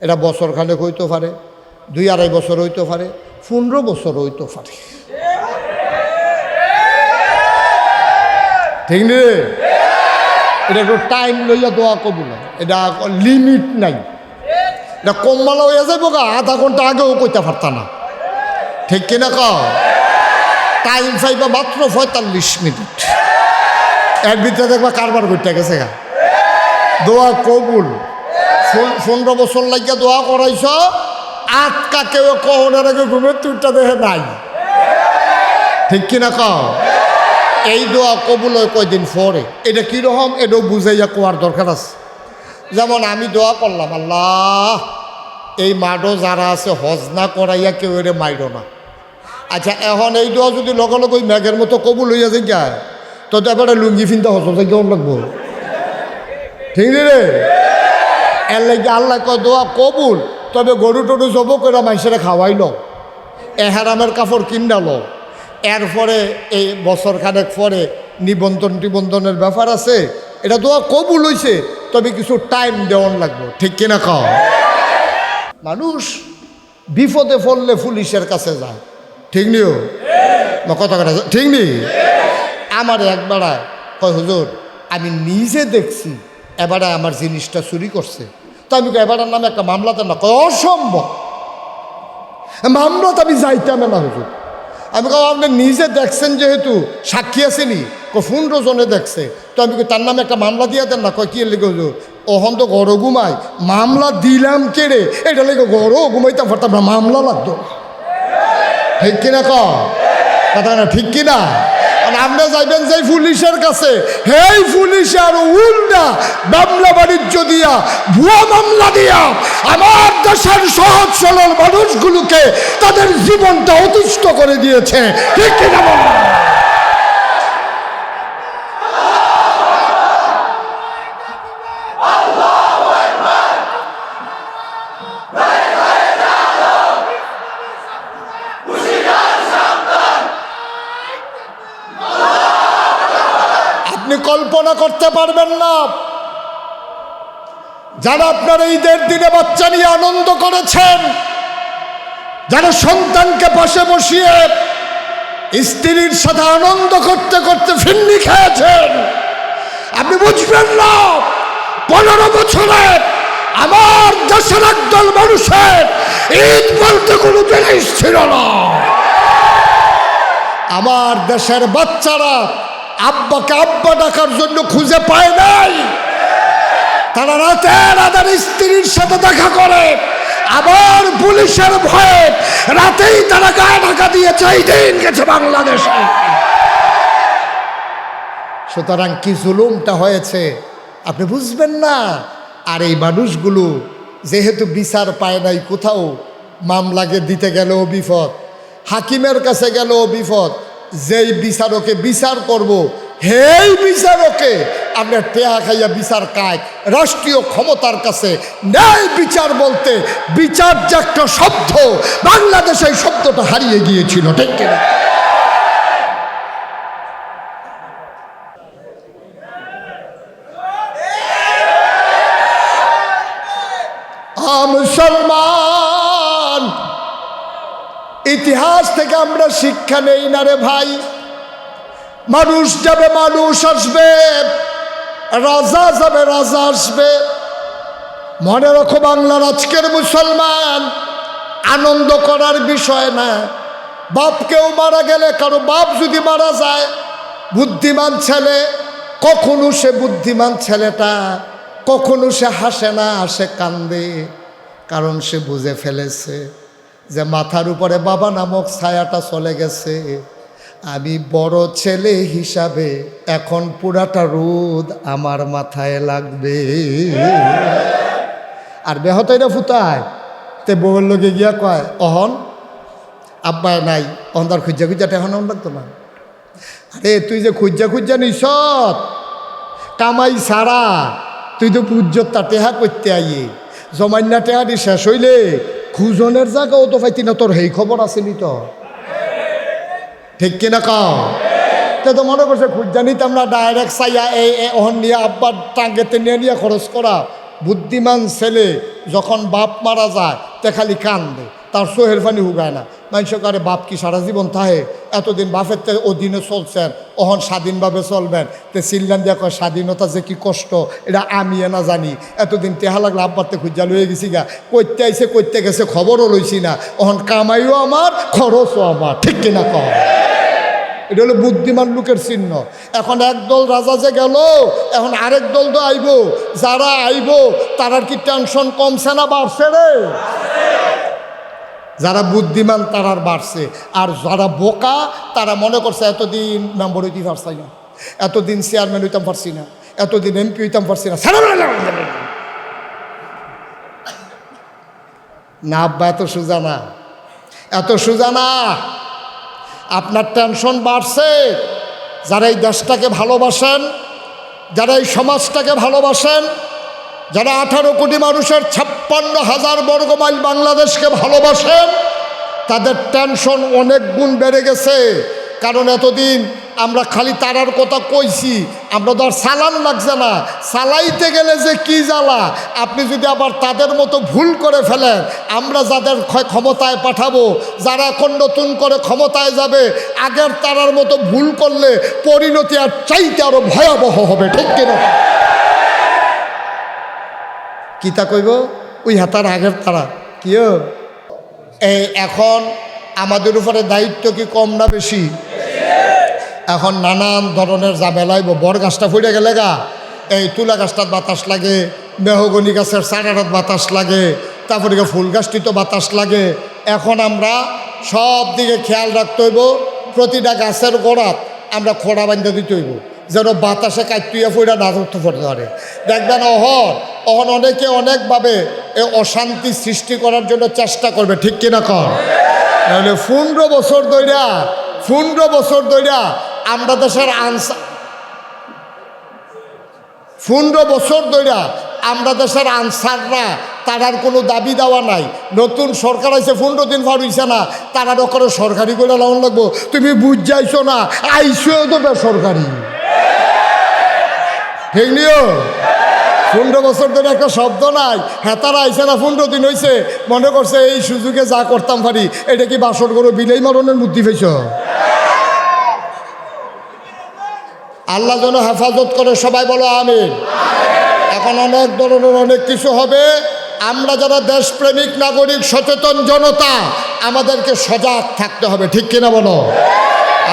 এটা বছর খানেক হইতে পারে, 2-2.5 বছর হইতে পারে, 15 বছর হইতে পারে। ঠিক নি? এটা একটু টাইম লইয়া দোয়া কবুল হয়, এটা লিমিট নাই। এটা কমমালা হইয়া যাইব গা, আধা ঘন্টা আগেও কইতে পারতা না। ঠিক কিনা ক? টাইম পাইবা মাত্র 45 মিনিট, এর ভিতরে দেখবা কারবার করতে গেছে গা। দোয়া কবুল। 15 বছর লাগিয়া দোয়া করাইছ, আটকা কেউ কহনের আগে ঘুমের তুইটা দেখে নাই। ঠিক কিনা ক? এই দোয়া কবুল হয় কয়দিন পরে। এটা কীরকম এটাও বুঝাইয়া কোয়ার দরকার আছে। যেমন আমি দোয়া করলাম, আল্লাহ এই মাঠও যারা আছে হজ না করাইয়া কেউ এরে মাইর না। আচ্ছা, এখন এই দোয়া যদি লগে লগে ওই মেঘের মতো কবুল হইয়া যায়, তো এবারে লুঙ্গি ফিনতে হজ কেমন লাগবো? ঠিক রে? এর লাগে আল্লাহ কয় দোয়া কবুল, তবে গরু টরু জব করে মানুষেরা খাওয়াইল, এহারামের কাপড় কিনালো, এরপরে এই বছর খানেক পরে নিবন্ধনের ব্যাপার আছে। এটা দোয়া কবুল হইছে, তবে কিছু টাইম দেওয়ান লাগবে। ঠিক কিনা খাও? মানুষ বিপদে পড়লে পুলিশের কাছে যায়। ঠিক নিও না? কথা ঠিক নি? আমার একবারা কয় হুজুর আমি নিজে দেখছি এবারে আমার জিনিসটা চুরি করছে, তো আমি এবারের নামে একটা মামলাতে না। কয় অসম্ভব, মামলাতে আমি যাইতাম না হুজুর। আমি কাউ আপনি নিজে দেখছেন, যেহেতু সাক্ষী আসেনি, 15 জনে দেখছে, তো আমি তার নামে একটা মামলা দিয়ে দেন না। কয় কি লেগে হুজুর? ওহন তো ঘরও ঘুমাই, মামলা দিলাম কেড়ে, এটা লেগে ঘরও ঘুমাইতে পারতাম না, মামলা লাগতো। ঠিক কিনা ক? কথা না ঠিক কিনা? আপনি যাইবেন যে পুলিশের কাছে, হেই পুলিশের উল্টা মামলা বাণিজ্য দিয়া, ভুয়া মামলা দিয়া আমার দেশের সহজ সরল মানুষগুলোকে তাদের জীবনটা অতিষ্ঠ করে দিয়েছে। ঠিক কিনা বলেন? আপনি কল্পনা করতে পারবেন না, যারা আপনার ঈদের দিনে বাচ্চা নিয়ে আনন্দ করেছেন, যারা সন্তানকে পাশে বসিয়ে স্ত্রীর সাথে আনন্দ করতে করতে ফিন্নি খেয়েছেন, আপনি বুঝবেন না 15 বছরে আমার দেশের একদল মানুষের ঈদ বলতে কোনো জিনিস ছিল না। আমার দেশের বাচ্চারা আব্বাকে আব্বা ডাকার জন্য খুঁজে পায় নাই। তারা রাতের আধারে স্ত্রীর সাথে দেখা করে, আবার পুলিশের ভয়ে রাতেই তারা গায়ে ঢাকা দিয়েছে। এই দিন গেছে বাংলাদেশে। সুতরাং কি জুলুমটা হয়েছে আপনি বুঝবেন না। আর এই মানুষগুলো যেহেতু বিচার পায় নাই, কোথাও মামলাকে দিতে গেলেও বিপদ, হাকিমের কাছে গেলেও বিপদ, যেই বিচারকে বিচার করব হেই বিচারকে আপনার টেহা খাইয়া বিচার কায়। রাষ্ট্রীয় ক্ষমতার কাছে ন্যায় বিচার বলতে বিচার যে একটা শব্দ, বাংলাদেশে এই শব্দটা হারিয়ে গিয়েছিল। ঠিক কিনা? মুসলমান, ইতিহাস থেকে আমরা শিক্ষা নেই না রে ভাই। মানুষ যাবে, মানুষ আসবে, রাজা যাবে, রাজা আসবে। মনে রাখো, বাংলার আজকের মুসলমান আনন্দ করার বিষয় না। বাপ কেউ মারা গেলে, কারো বাপ যদি মারা যায়, বুদ্ধিমান ছেলে কখনো সে বুদ্ধিমান ছেলেটা কখনো সে হাসে না, সে কান্দে। কারণ সে বুঝে ফেলেছে যে মাথার উপরে বাবা নামক ছায়াটা চলে গেছে। আমি বড় ছেলে হিসাবে এখন পুরাটা রোদ আমার মাথায় লাগবে। আর বেহতাইরা ফুটায় তে বউয়ের লোকে গিয়া কয়, অহন আব্বায় নাই, অন্ধার খুঁজা খুঁজা টেহান লাগতো না। আরে তুই যে খুঁজা নিস কামাই সারা, তুই তো পুজ্জতা টেহা করতে আইয়ে জমান্না টেহাটি শেষ হইলে খুঁজনের জায়গাও তো পাইতি না। তোর হেই খবর আসেনি তো? ঠিক কিনা কাও? তো মনে করছে খুঁজা নিতাম না, ডাইরেক্ট চাইয়া এই অহন নিয়ে আব্বার টাঙ্গেতে নিয়ে খরচ করা বুদ্ধিমান ছেলে যখন বাপ মারা যায় তে খালি কান্দে, তার চোহের পানি হুগায় না। মানুষ করে বাপ কি সারা জীবন থাহে, এতদিন বাপের তে অধীনে চলছেন, ওহন স্বাধীনভাবে চলবেন। তে চিল্লান দিয়া কয় স্বাধীনতা যে কি কষ্ট এটা আমি না জানি, এতদিন টেহা লাগলে আব্বারতে খুঁজা লয়ে গেছি গা, কইতে আইসে কইতে গেছে খবরও লইছি না, ওহন কামাইও আমার খরচও আমার, ঠিক কিনা কয়? এটা হলো বুদ্ধিমান লোকের চিহ্ন। এখন একদল রাজা যে গেল, এখন আরেক দল তো আইব, যারা আইব তারার কি টেনশন কমছে না বাড়ছে রে? যারা বুদ্ধিমান তারার বাড়ছে, আর যারা বোকা তারা মনে করছে এতদিন মেম্বার হইতে পারছি না, এতদিন চেয়ারম্যান হইতাম পারছি না, এতদিন এমপি হইতাম পারছি না। না আব্বা, এত সোজা না, এত সোজা না। আপনার টেনশন বাড়ছে। যারা এই দেশটাকে ভালোবাসেন, যারা এই সমাজটাকে ভালোবাসেন, যারা 18 কোটি মানুষের 56,000 বর্গ মাইল বাংলাদেশকে ভালোবাসেন, তাদের টেনশন অনেক গুণ বেড়ে গেছে। কারণ এতদিন আমরা খালি তারার কথা কইছি, আমরা তো আর চালান লাগছে না, চালাইতে গেলে যে কি জ্বালা। আপনি যদি আবার তাদের মতো ভুল করে ফেলেন, আমরা যাদের ক্ষমতায় পাঠাবো, যারা এখন নতুন করে ক্ষমতায় যাবে, আগের তারার মতো ভুল করলে পরিণতি আর চাইতে আরো ভয়াবহ হবে, ঠিক কিনা? কিতা কইব ওই হাতার আগের তারা কিও। এই এখন আমাদের উপরে দায়িত্ব কি কম না বেশি? এখন নানান ধরনের ঝামেলাইব। বর গাছটা ফুটে গেলে গা, এই তুলা গাছটার বাতাস লাগে, মেহগনি গাছের চারাটার বাতাস লাগে, তারপরে ফুল গাছটি তো বাতাস লাগে। এখন আমরা সব দিকে খেয়াল রাখতে হইব, প্রতিটা গাছের গোড়াত আমরা খোড়া বান্ধা দিতে হইব, যেন বাতাসে কাটতুইয়া ফুইরা না ধরতে পারে। দেখবেন অহন অনেকে অনেকভাবে এই অশান্তি সৃষ্টি করার জন্য চেষ্টা করবে, ঠিক কিনা কর? নাহলে 15 বছর ধইরা আমরা দেশের 15 বছর ধইরা আমরা দেশের আনসাররা, তারার কোনো দাবি দেওয়া নাই। নতুন সরকার আইছে, 15 দিন পার হইছে না, তারার ওখানে সরকারি করে লাউন লাগবো। তুমি বুঝ যাইছো না, আইসো তো বেসরকারি, ঠিক নিও। 15 বছর ধরে একটা শব্দ নাই। হ্যাঁ, তারা আইসে না, 15 দিন হয়েছে, মনে করছে এই সুযোগে যা করতাম পারি। এটা কি বাসর করো বিলেই মারণের বুদ্ধি পেয়েছ? আল্লাহ যেন হেফাজত করে, সবাই বলো আমিন। এখন অনেক ধরনের অনেক কিছু হবে। আমরা যারা দেশপ্রেমিক নাগরিক, সচেতন জনতা, আমাদেরকে সজাগ থাকতে হবে, ঠিক কিনা বলো?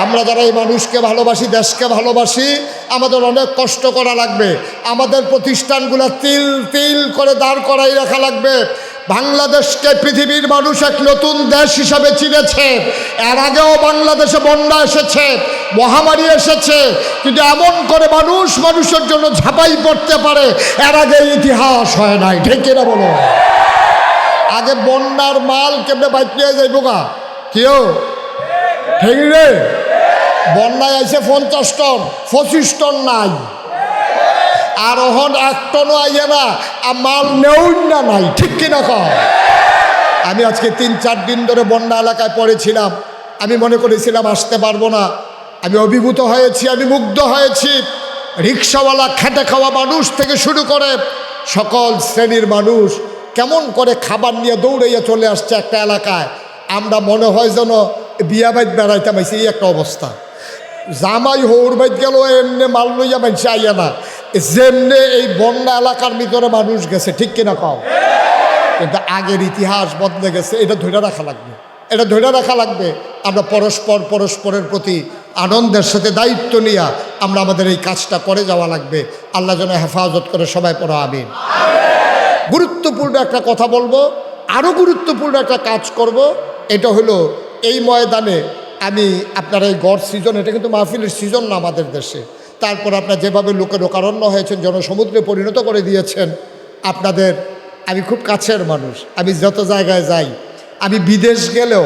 আমরা যারা এই মানুষকে ভালোবাসি, দেশকে ভালোবাসি, আমাদের অনেক কষ্ট করা লাগবে। আমাদের প্রতিষ্ঠানগুলো তিল তিল করে দাঁড় করাই রাখা লাগবে। বাংলাদেশকে পৃথিবীর মানুষ এক নতুন দেশ হিসাবে চিনেছে। এর আগেও বাংলাদেশে বন্যা এসেছে, মহামারী এসেছে, কিন্তু এমন করে মানুষ মানুষের জন্য ঝাঁপাই পড়তে পারে, এর আগে ইতিহাস হয় নাই, ঠিক কিনা বলো? আগে বন্যার মাল কেমনে বাইক নিয়ে যাইব গা, কেউ ঠিক রে? বন্যায় আইসে 50 টন, 25 টন নাই, আর ওহন 1 টনও আইয়ে না, আর মাল নেউন না নাই, ঠিক কিনা কর? আমি আজকে 3-4 দিন ধরে বন্যা এলাকায় পড়েছিলাম। আমি মনে করেছিলাম আসতে পারবো না। আমি অভিভূত হয়েছি, আমি মুগ্ধ হয়েছি। রিক্সাওয়ালা, খেটে খাওয়া মানুষ থেকে শুরু করে সকল শ্রেণীর মানুষ কেমন করে খাবার নিয়ে দৌড়াইয়া চলে আসছে একটা এলাকায়। আমরা মনে হয় যেন বিয়া বাইত বেড়াইতাম, আইসি এই একটা অবস্থা। জামাই হৌর বাইত গেল, এমনি মাল লইয়া মানছে আইয়া না, যেমনে এই বন্যা এলাকার ভিতরে মানুষ গেছে, ঠিক কিনা কও? কিন্তু আগের ইতিহাস বদলে গেছে, এটা ধরে রাখা লাগবে, এটা ধরে রাখা লাগবে। আমরা পরস্পরের প্রতি আনন্দের সাথে দায়িত্ব নিয়ে আমরা আমাদের এই কাজটা করে যাওয়া লাগবে। আল্লাহ যেন হেফাজত করে, সবাই পড়ো আমিন। গুরুত্বপূর্ণ একটা কথা বলবো, আরও গুরুত্বপূর্ণ একটা কাজ করব। এটা হলো এই ময়দানে আমি আপনার এই গড় সিজন, এটা কিন্তু মাহফিলের সিজন না আমাদের দেশে। তারপর আপনার যেভাবে লোকে লোকারণ্য হয়েছেন, জনসমুদ্রে পরিণত করে দিয়েছেন আপনাদের। আমি খুব কাছের মানুষ, আমি যত জায়গায় যাই, আমি বিদেশ গেলেও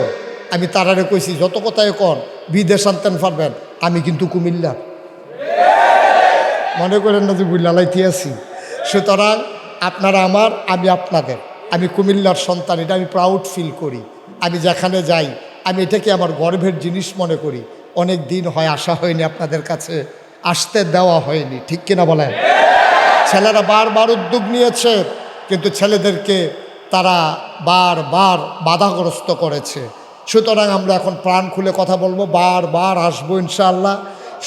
আমি তারারে কইছি, যত কথায় কন বিদেশ আনতেন পারবেন, আমি কিন্তু কুমিল্লা, মনে করেন না যে বুল্লালাইতে আছি। সুতরাং আপনারা আমার, আমি আপনাদের, আমি কুমিল্লার সন্তান, এটা আমি প্রাউড ফিল করি। আমি যেখানে যাই আমি এটাকে আমার গর্বের জিনিস মনে করি। অনেক দিন হয় আসা হয়নি আপনাদের কাছে, আসতে দেওয়া হয়নি, ঠিক কিনা বলেন? ছেলেরা বারবার উদ্যোগ নিয়েছে, কিন্তু ছেলেদেরকে তারা বারবার বাধাগ্রস্ত করেছে। সুতরাং আমরা এখন প্রাণ খুলে কথা বলবো, বারবার আসবো ইনশাআল্লাহ।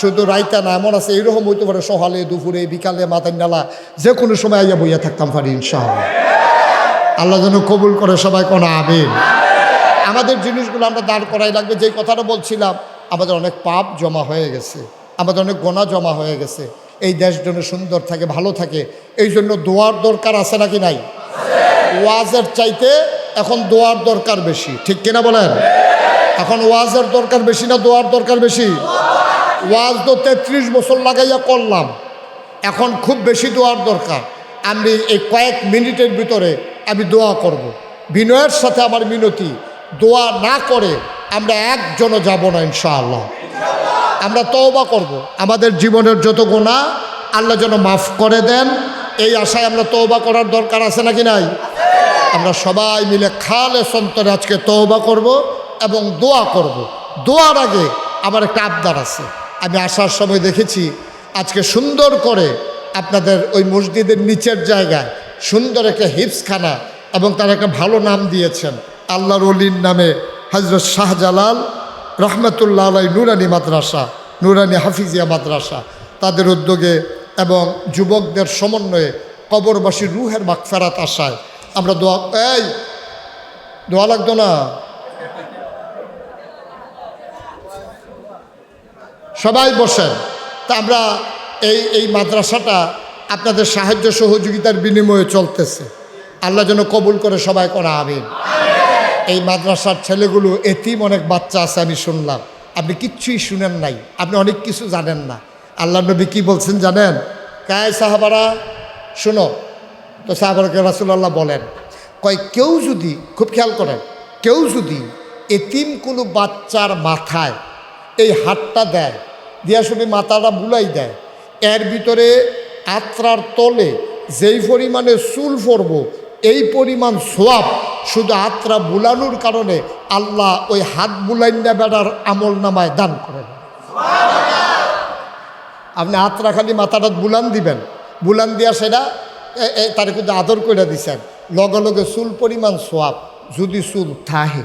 শুধু রাইতা না, এমন আছে এইরকম হইতে পারে সকালে, দুপুরে, বিকালে, মাথায় নালা, যে কোনো সময় আইয়া বইয়া থাকতাম পারি ইনশাআল্লাহ। আল্লাহ যেন কবুল করে, সবাই কোনো আমিন। আমাদের জিনিসগুলো আমরা দাঁড় করাই লাগবে। যেই কথাটা বলছিলাম, আমাদের অনেক পাপ জমা হয়ে গেছে, আমাদের অনেক গোনা জমা হয়ে গেছে। এই দেশ যেন সুন্দর থাকে, ভালো থাকে, এই জন্য দোয়ার দরকার আছে নাকি নাই? ওয়াজের চাইতে এখন দোয়ার দরকার বেশি, ঠিক কিনা বলেন? এখন ওয়াজের দরকার বেশি না দোয়ার দরকার বেশি? ওয়াজ তো 33 বছর লাগাইয়া করলাম, এখন খুব বেশি দোয়ার দরকার। আমি এই কয়েক মিনিটের ভিতরে আমি দোয়া করব। বিনয়ের সাথে আমার মিনতি, দোয়া না করে আমরা একজনও যাব না ইনশাআল্লাহ। আমরা তওবা করব, আমাদের জীবনের যত গুনাহ আল্লাহ যেন মাফ করে দেন, এই আশায় আমরা তওবা করার দরকার আছে নাকি নাই? আমরা সবাই মিলে খালেস অন্তরে আজকে তওবা করব এবং দোয়া করব। দোয়ার আগে আমার একটা আবদার আছে। আমি আসার সময় দেখেছি আজকে সুন্দর করে আপনাদের ওই মসজিদের নিচের জায়গায় সুন্দর একটা হিফজখানা, এবং তার একটা ভালো নাম দিয়েছেন, আল্লাহর ওলির নামে হযরত শাহজালাল রহমতুল্লাহ আলাই নুরানি মাদ্রাসা, নুরানি হাফিজিয়া মাদ্রাসা, তাদের উদ্যোগে এবং যুবকদের সমন্বয়ে কবরবাসীর রুহের মাগফিরাত আশায় আমরা দোয়া লাগতো না? সবাই বসেন। তা আমরা এই মাদ্রাসাটা আপনাদের সাহায্য সহযোগিতার বিনিময়ে চলতেছে, আল্লাহ যেন কবুল করে, সবাই করা আমিন। এই মাদ্রাসার ছেলেগুলো এতিম অনেক বাচ্চা আছে, আমি শুনলাম। আপনি কিচ্ছুই শুনেন নাই, আপনি অনেক কিছু জানেন না। আল্লাহ নবী কি বলছেন জানেন? কায় সাহাবারা শুনো তো, সাহাবারকে রাসূলুল্লাহ বলেন, কয় কেউ যদি, খুব খেয়াল করেন, কেউ যদি এতিম কোনো বাচ্চার মাথায় এই হাতটা দেয়, দিয়া শুনে মাথাটা বুলাই দেয়, এর ভিতরে আত্রার তলে যেই পরিমাণে চুল পড়ব, এই পরিমাণ সোয়াব শুধু আত্রা বুলানোর কারণে আল্লাহ ওই হাত বুলাইন্ডা বেড়ার আমল নামায় দান করেন। আপনি আত্রা খালি মাথাটা বুলান দিবেন, বুলান দিয়া সেটা তার কিন্তু আদর করে দিছেন, লগে লগে চুল পরিমাণ সোয়াব, যদি চুল থাহে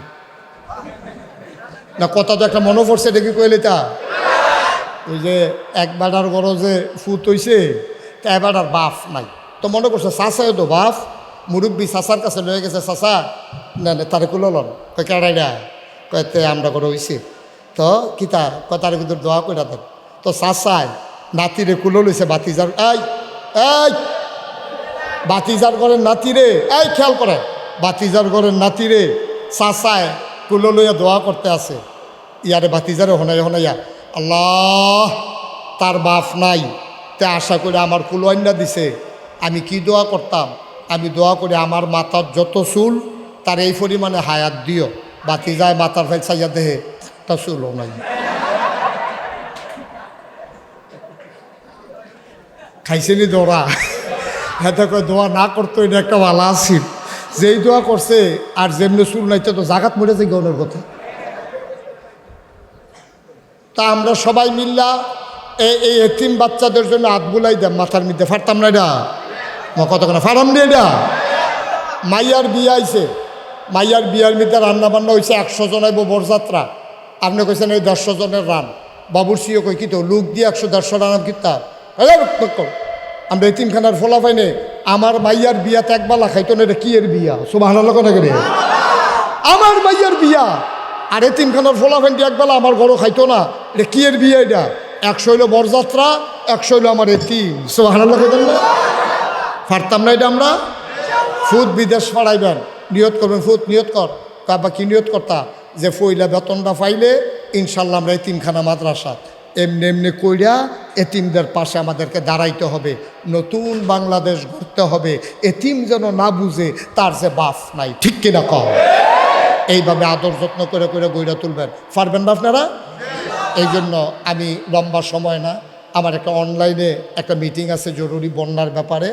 না। কথা তো একটা মনে পড়ছে, এটা কি কইলে তা ওই যে এক বেড়ার গরজে ফুট হইছে, তা এবার আর বাফ নাই, তো মনে করছে চাষায় তো বাফ, মুরব্বী চাষার কাছে লয়ে গেছে, চাষা না তারে কুলন কেড়াইডা কয়েতে আমরা করে হইছে, তো কিতা তার কিন্তু দোয়া করে দেন। তো চাষায় নাতিরে কুলো লইছে, বাতিজার এই এই বাতিজার ঘরের নাতিরে, এই খেয়াল করে, বাতিজার ঘরের নাতিরে চাষায় কুলো লইয়া দোয়া করতে আছে। ইয়ারে বাতিজারে হনাইয়া, আল্লাহ তার বাপ নাই, তে আশা করে আমার কুলো আইনা দিছে, আমি কি দোয়া করতাম? আমি দোয়া করি আমার মাথার যত চুল তার এই পরিমাণে হায়াত দিও। বাতি যায় মাথার ফেল চাইয়া দেহে একটা চুলও নাই। খাইছেনি দোয়া? হ্যাঁ, দোয়া না করতো এটা একটা ভালো আসিল, যেই দোয়া করছে আর যেমনি চুল নাইতে তো জাগাত মরে যায় গনের কথা। তা আমরা সবাই মিল্লা এই এতিম বাচ্চাদের জন্য হাত বুলাই দেন মাথার মধ্যে, ফারতাম না এটা কতক্ষণ ফারাম দিয়ে এটা। মাইয়ার বিয়ে আইছে, মাইয়ার বিয়ার মধ্যে রান্না বান্না হয়েছে, 100 জন আইব বরযাত্রা, আপনি কইছেন এই 150 জনের রান, বাবুর সিও কই কি তো লোক দিয়ে 100-150 রান কিতা আমরা এতিমখানার ফোলা পাইনে। আমার মাইয়ার বিয়াতে একবেলা খাইতো না, এটা কি এর বিয়া? সুবহানাল্লাহ কথা করে, আমার মাইয়ার বিয়া আর এতিমখানার ফোলা ফাইনটি একবেলা আমার ঘরও খাইতো না, এটা কি এর বিয়া? এটা 100 হইল বরযাত্রা, 100 হইল আমার এতিম। সুবহানাল্লাহ কথা না, পারতাম না এটা আমরা। ফুদ বিদেশ পাড়াইবেন, নিয়ত করবেন, ফুদ নিয়ত কর, তারপর কি নিয়ত করতা যে ফইলা বেতনটা পাইলে ইনশাল্লাহ আমরা এতিমখানা মাদ্রাসা এমনি এমনি কইরা এতিমদের পাশে আমাদেরকে দাঁড়াইতে হবে, নতুন বাংলাদেশ গড়তে হবে, এতিম যেন না বুঝে তার যে বাপ নাই, ঠিক কিনা কও? এইভাবে আদর যত্ন করে করে গইরা তুলবেন, পারবেন না আপনারা? এই জন্য আমি লম্বা সময় না, আমার একটা অনলাইনে একটা মিটিং আছে জরুরি বন্যার ব্যাপারে,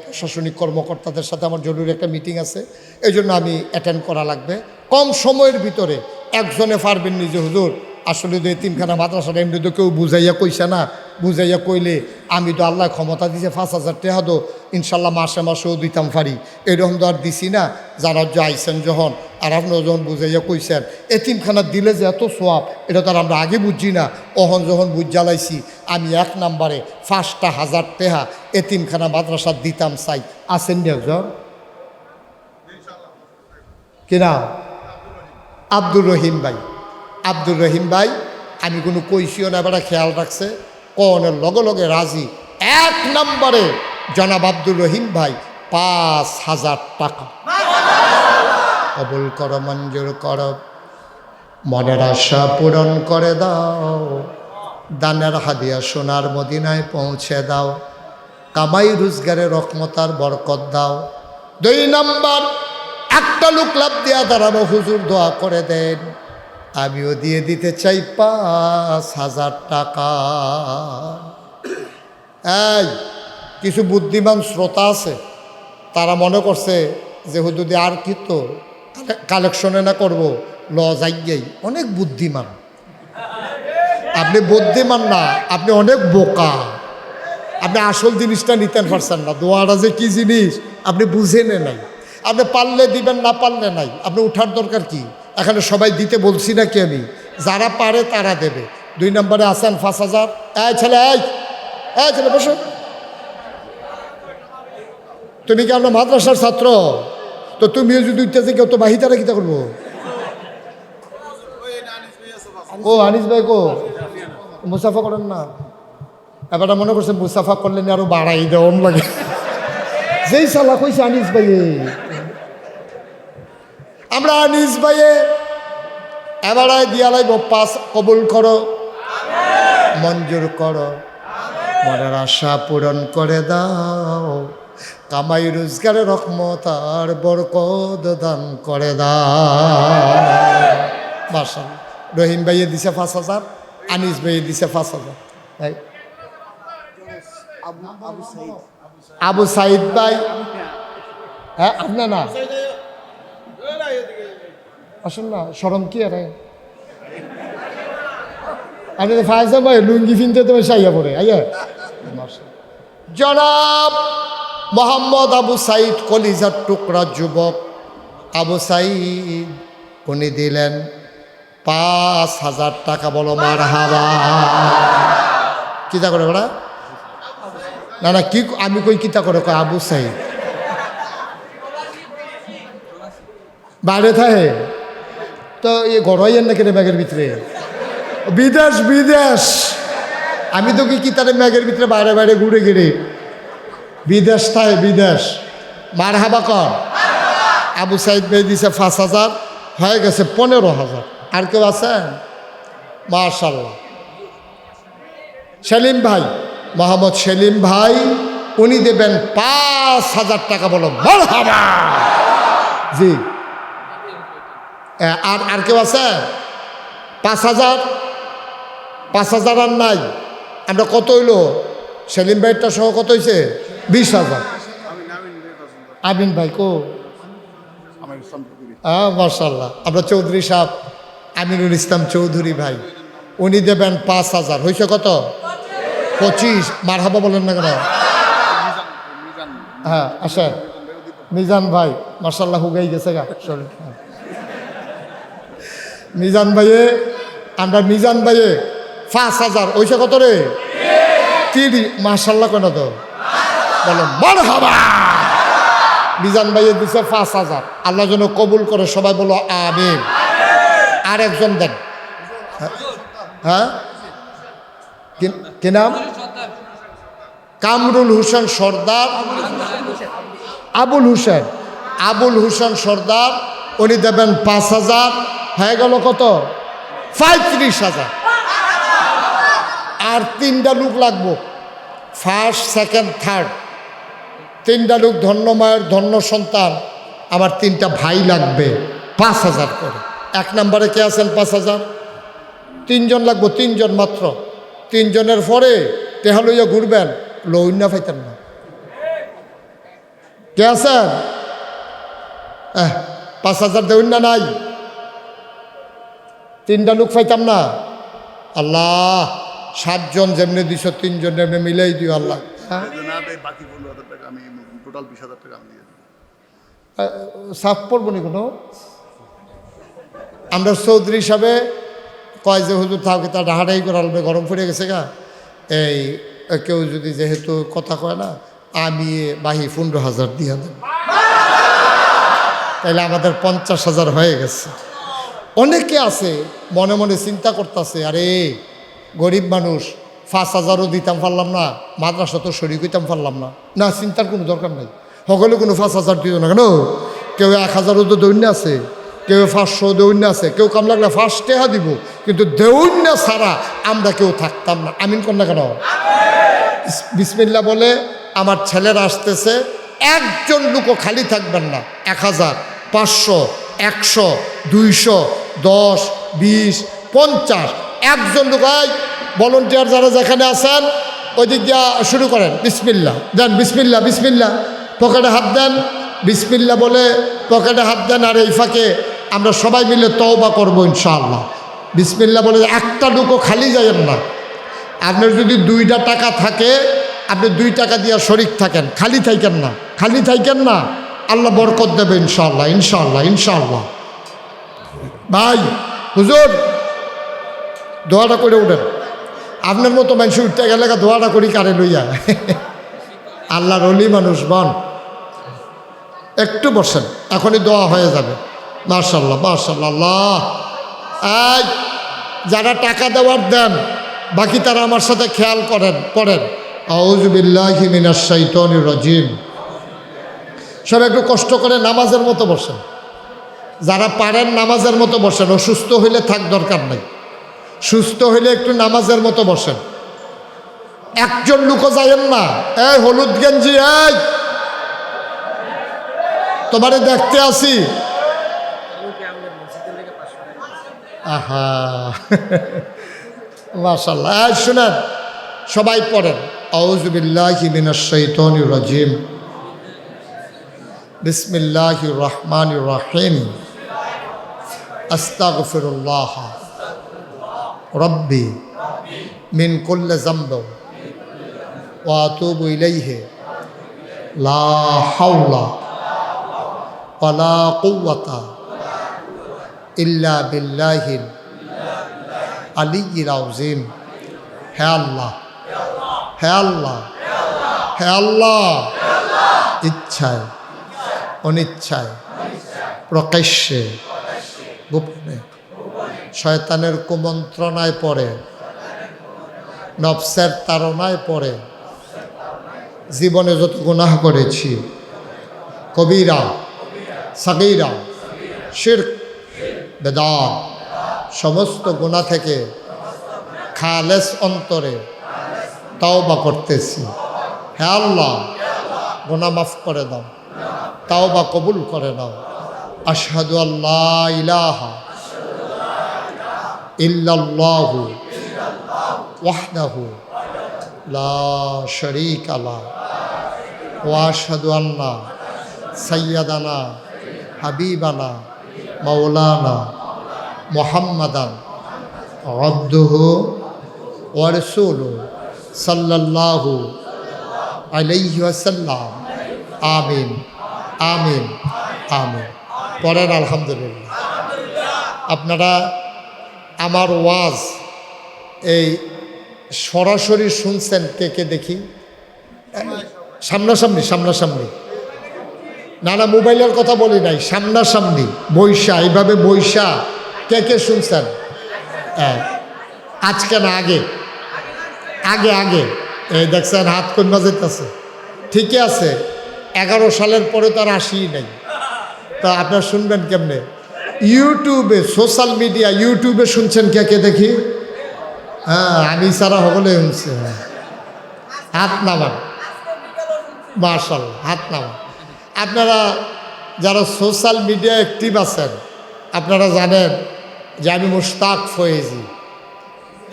প্রশাসনিক কর্মকর্তাদের সাথে আমার জরুরি একটা মিটিং আছে, এই জন্য আমি অ্যাটেন্ড করা লাগবে। কম সময়ের ভিতরে একজনে পারবেন নিজে হুজুর আসলে তো এতিমখানা মাদ্রাসাটা এমনি তো কেউ বুঝাইয়া কইছে না, বুঝাইয়া কইলে আমি তো আল্লাহ ক্ষমতা দিছে 5,000 টাকা তো ইনশাল্লাহ মাসে মাসেও দিতাম পারি, এরকম তো আর দিছি না। যারা যে আইসেন যখন আর আপনারা যখন বুঝাইয়া কইছেন এতিমখানা দিলে যে এত সোয়াব, এটা তো আর আমরা আগে বুঝছি না। অহন যখন বুঝ জ্বালাইছি আমি 1 নম্বরে 5,000 টাকা এতিমখানা মাদ্রাসা দিতাম চাই। আসেন নি একজন? কিনা? আব্দুর রহিম ভাই। আব্দুর রহিম ভাই আমি কোনো কইসিও না, এবার খেয়াল রাখছে, কনের লগে লগে রাজি। 1 নম্বরে জনাব আব্দুর রহিম ভাই 5,000 টাকা। কবুল করো, মঞ্জুর করো, মনের আশা পূরণ করে দাও, দানের হাদিয়া সোনার মদিনায় পৌঁছে দাও, কামাই রোজগারে রহমতার বরকত দাও। 2 নম্বর একটা লোক লাভ দিয়া দাঁড়াবো, হুজুর দোয়া করে দেন, আমিও দিয়ে দিতে চাই 5,000 টাকা। এই কিছু বুদ্ধিমান শ্রোতা আছে, তারা মনে করছে যে হুজুর আর কি তো কালেকশনে না করবো, ল যাইয়াই অনেক বুদ্ধিমান। আপনি বুদ্ধিমান না, আপনি অনেক বোকা। আপনি আসল জিনিসটা নিতেন পারছেন না। দোয়াটা যে কি জিনিস আপনি বুঝেনে নাই। আপনি পারলে দিবেন, না পারলে নাই। আপনি উঠার দরকার কি? এখানে সবাই দিতে বলছি না কি আমি? যারা পারে তারা দেবে। 2 নম্বরে আসেন 5,000। এই ছেলে, এই ছেলে বসো। তুমি কি আমরা মাদ্রাসার ছাত্র? তো তুমিও যদি উঠতেছে কেউ তো বাহিতারা কিতা করবো? ও আনিস ভাই গো, মুসাফা করেন না? এবার মনে করছে মুসাফা করলেন আরো বাড়াই দেওয়ান লাগে। যেই সালা কইছে আনিস ভাইয়ে, আমরা আনিস ভাইয়ে এবার দিয়া লাইব 5। কবুল করো, মঞ্জুর করো, মনের আশা পূরণ করে দাও, কামাই রোজগারে রহমত আর বরকত দান করে দাও। মাশাআল্লাহ। রহিম ভাইয়ে দিছে 5,000, আনিস ভাইয়ে দিছে 5,000। আবু সাইদ ভাই, হ্যাঁ আপনার না আসুন না, শরম কি আরে? আপনি তো ফায়সা ভাই লুঙ্গি ফিনতে তুমি সাইয়া পড়ে আইয়া। জনাব মোহাম্মদ আবু সাইদ, কলিজার টুকরা যুবক আবু সাইদ, উনি দিলেন 5,000 টাকা। বলো মারহাবা। কিতা করে ওরা? না না কি আমি কই কিতা করে কয় আবু সাইদ বাইরে থাকে তো এ গড়াইয়ের না কেন ব্যাগের ভিতরে? বিদেশ বিদেশ। আমি তো কি কিতারে ম্যাগের ভিতরে বাইরে বাইরে ঘুরে ঘিরে বিদেশ থাকে বিদেশ। মারহাবা কর। আবু সাইদ ভাই দিছে 5,000, হয়ে গেছে 15,000। আর কেউ আছেন? মাশাআল্লাহ। সেলিম ভাই, মোহাম্মদ সেলিম ভাই, উনি দেবেন 5,000 টাকা। বলো মারহাবা। জি। আর কেউ আছে? 5,000? 5,000 আর নাই। আমরা কত হইল? সেলিম ভাইটা সহ কত হয়েছে? 20,000। আমিন ভাই কো? মাশাআল্লাহ। আমরা চৌধুরী সাহেব আমিনুল ইসলাম চৌধুরী ভাই, উনি দেবেন 5,000। হয়েছে কত? 25। মারহাবা বলেন না কেন? হ্যাঁ আসে মিজান ভাই, মাশাআল্লাহ হুগাই গেছে গা শরীর। মিজান ভাইয়ে, আমরা মিজান ভাইয়ে 5,000। হয়েছে কত রে? 30। মাশাআল্লাহ কেন তো বলো মারহাবা। মিজান ভাইয়ে দিছে 5,000। আল্লাহ যেন কবুল করে, সবাই বলো আমিন। আর একজন দেন। হ্যাঁ কি নাম? কামরুল হোসেন সর্দার। আবুল হোসেন, আবুল হোসেন সর্দার, উনি দেবেন 5,000। হয়ে গেল কত? 35,000। আর 3টা লোক লাগবো, ফার্স্ট সেকেন্ড থার্ড। 3টা লোক, ধন্য মায়ের ধন্য সন্তান। আমার 3টা ভাই লাগবে, 5,000 করে। 1 নম্বরে কে আছেন? 5,000। 3 জন লাগবো, 3 জন মাত্র। 3 জনের পরে টেহা লইয়া ঘুরবেন, লইনা পাইতেন না। কে আছেন? 5,000 দেউন না নাই? 3টা লোক পাইতাম না। আল্লাহ 7 জন যেমনি 203 জন এমনি মিলাই দিও আল্লাহ। হ্যাঁ বাকি 15,000 টাকা আমি টোটাল 20,000 টাকা আমি দিয়ে দেবো। সাফ পড়বো নি কোনো। আমরা চৌধুরী হিসাবে কয় যে হুজুর থাকি তা ডাহাডাই করে আলবে গরম পড়ে গেছে গা। এই কেউ যদি যেহেতু কথা কয় না আমি বাহি 15,000 দিয়ে দেব, তাইলে আমাদের 50,000 হয়ে গেছে। অনেকে আছে মনে মনে চিন্তা করতেছে, আরে গরিব মানুষ 5,000ও দিতাম পারলাম না, মাদ্রাসা তো শরীর হইতাম পারলাম না। না, চিন্তার কোনো দরকার নেই। সকলে কোনো 5,000 দিত না কেন? কেউ 1,000ও তো দৈন্য আছে, কেউ 500 দৈন্য আছে, কেউ কাম লাগলে 5 টাকা দিব, কিন্তু দৈন্য ছাড়া আমরা কেউ থাকতাম না। আমিন কর না কেন? বিসমিল্লাহ বলে আমার ছেলেরা আসতেছে, একজন লোকও খালি থাকবেন না। 1,000, 500, 100, 200, 10, 20, 50 একজন লোক। ভলেন্টিয়ার যারা যেখানে আছেন ওই দিক দিয়ে শুরু করেন। বিসমিল্লাহ দেন, বিসমিল্লাহ, বিসমিল্লাহ, পকেটে হাত দেন, বিসমিল্লাহ বলে পকেটে হাত দেন। আর এই ফাঁকে আমরা সবাই মিলে তওবা করবো ইনশাআল্লাহ। বিসমিল্লাহ বলে একটা লোকও খালি যাবেন না। আপনার যদি 2টা টাকা থাকে আপনি 2 টাকা দিয়ে শরিক থাকেন, খালি থাকেন না, খালি থাকেন না, আল্লাহ বরকত দেবে ইনশাআল্লাহ, ইনশাআল্লাহ, ইনশাআল্লাহ। ভাই হুজুর দোয়াটা করে উঠেন। আপনার মতো মানুষ উঠতে গেলে দোয়াটা করি কারে লইয়া। আল্লাহর ওলি মানুষ বন, একটু বসেন, এখনই দোয়া হয়ে যাবে। মাশাআল্লাহ, মাশাআল্লাহ, আল্লাহ। এই যারা টাকা দেওয়ার দেন, বাকি তারা আমার সাথে খেয়াল করেন, পড়েন আউযু বিল্লাহি মিনাশ শাইতানির রাজিম। সব একটু কষ্ট করে নামাজের মতো বসেন, যারা পারেন নামাজের মতো বসেন। অসুস্থ হইলে থাক, দরকার নাই। সুস্থ হইলে একটু নামাজের মতো বসেন। একজন লোকও যাইয়েন না। এই হলুদ গেঞ্জি, এই তোমারে দেখতে আসি। আহা মাশাআল্লাহ। এই শুনেন, সবাই পড়েন আউযু বিল্লাহি মিনাশ শাইতানির রাজিম, বিসমিল্লাহির রহমানির রহিম, আস্তাগফিরুল্লাহ রব্বি মিন কুল্লি যামব ওয়া আতুবু ইলাইহি লা হাওলা ওয়ালা কুওয়াতা ইল্লা বিল্লাহিল আলিয়্যিল আযীম। হে আল্লাহ, হে আল্লাহ, হে আল্লাহ, ইচ্ছায় অনিচ্ছায় প্রকাশ্যে গোপনে শয়তানের কুমন্ত্রণায় পড়ে, নফসের তাড়নায় পড়ে জীবনে যত গুনাহ করেছি, কবিরা সাগীরা শিরক বেদাত, সমস্ত গুনাহ থেকে খালেস অন্তরে তাওবা করতেছি। হে আল্লাহ, গুনাহ মাফ করে দাও, তাওবা কবুল করে নাও। আশহাদু আল্লা ইলাহা ইল্লাল্লাহু ওয়াহদাহু লা শারীকা লাহু ওয়া আশহাদু আন্না সাইয়্যিদানা হাবিবানা মাওলানা মুহাম্মাদান আবদুহু ওয়া রাসূলুহু সাল্লাল্লাহু আলাইহি ওয়াসাল্লাম। আমিন, আমিন, আমিন। পড়েন আলহামদুলিল্লাহ। আপনারা আমার ওয়াজ এই সরাসরি শুনছেন কে কে দেখি? সামনাসামনি, সামনাসামনি না, না মোবাইলের কথা বলি নাই, সামনাসামনি বৈশা, এইভাবে বৈশা কে কে শুনছেন? আজকে না আগে, আগে আগে এই দেখছেন হাত কন্যা যেতেছে। ঠিকই আছে, 11 সালের পরে তো আর আসিই নাই। তা আপনার শুনবেন কেমনে? ইউটিউবে, সোশ্যাল মিডিয়া, ইউটিউবে শুনছেন কে কে দেখি? হ্যাঁ, আমি সারা সকলে শুনছে। হাত নামান, মাশাআল্লাহ, হাত নামান। আপনারা যারা সোশ্যাল মিডিয়া অ্যাক্টিভ আছেন আপনারা জানেন যে আমি মুশতাক ফয়েজি।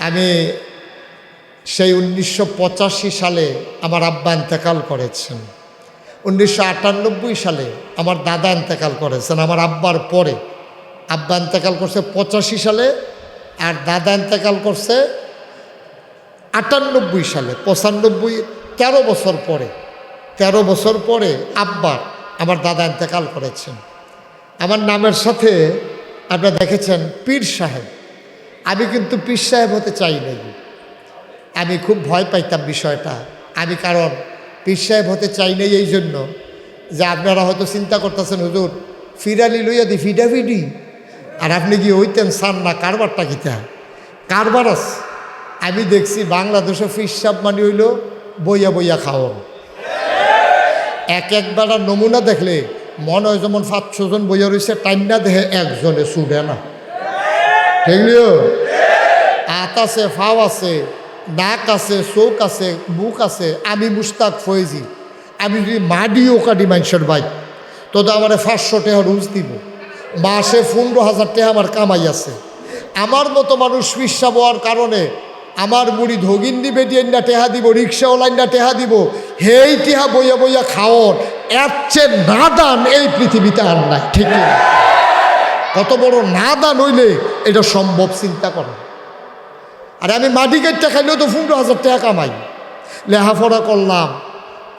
আমি সেই 1985 সালে আমার আব্বা ইন্তেকাল করেছেন। 1998 সালে আমার দাদা ইন্তেকাল করেছেন। আমার আব্বার পরে আব্বা ইন্তেকাল করছে 85 সালে, আর দাদা ইন্তেকাল করছে 98 সালে 95 13 বছর পরে আব্বার আমার দাদা ইন্তেকাল করেছেন। আমার নামের সাথে আপনারা দেখেছেন পীর সাহেব। আমি কিন্তু পীর সাহেব হতে চাই নাই। আমি খুব ভয় পাইতাম বিষয়টা। আমি কারণ পীর সাহেব হতে চাই নাই এই জন্য যে আপনারা হয়তো চিন্তা করতেছেন হুজুর ফিরালি লইয়া দি ফিডাফিডি, আর আপনি কি হইতেন সান না কারবারটা কিতা কারবার আছে। আমি দেখছি বাংলাদেশে পীর সাহেব মানে হইল বইয়া বইয়া খাওয়ান। একবার নমুনা দেখলে মনে হয় যেমন 500 জন বইয়া রয়েছে, টাইম না দেখে একজনে ছুটে না। ঠিকলিও হাত আছে, ফাও আছে, নাক আছে, চোখ আছে, মুখ আছে। আমি মুস্তাক ফয়েজি, আমি যদি মাডিও কাটি মানুষের বাইক তো আমার 500 টাকা রুজ দিব, মাসে 15,000 টাকা আমার কামাই আছে। আমার মতো মানুষ পিসা হওয়ার কারণে আমার মুড়ি ধগিন্দি বেটিয়েন্ডা টেহা দিব, রিক্সাওয়ালাইন্ডা টেহা দিব, হেই টেহা বইয়া বইয়া খাওয়ার এর চেয়ে নাদান এই পৃথিবীতে আর নাই। ঠিক না? কত বড় নাদান হইলে এটা সম্ভব চিন্তা করো। আর আমি মাটি কেটটা খাইলেও তো 15,000 টাকা কামাই, লেহাপড়া করলাম,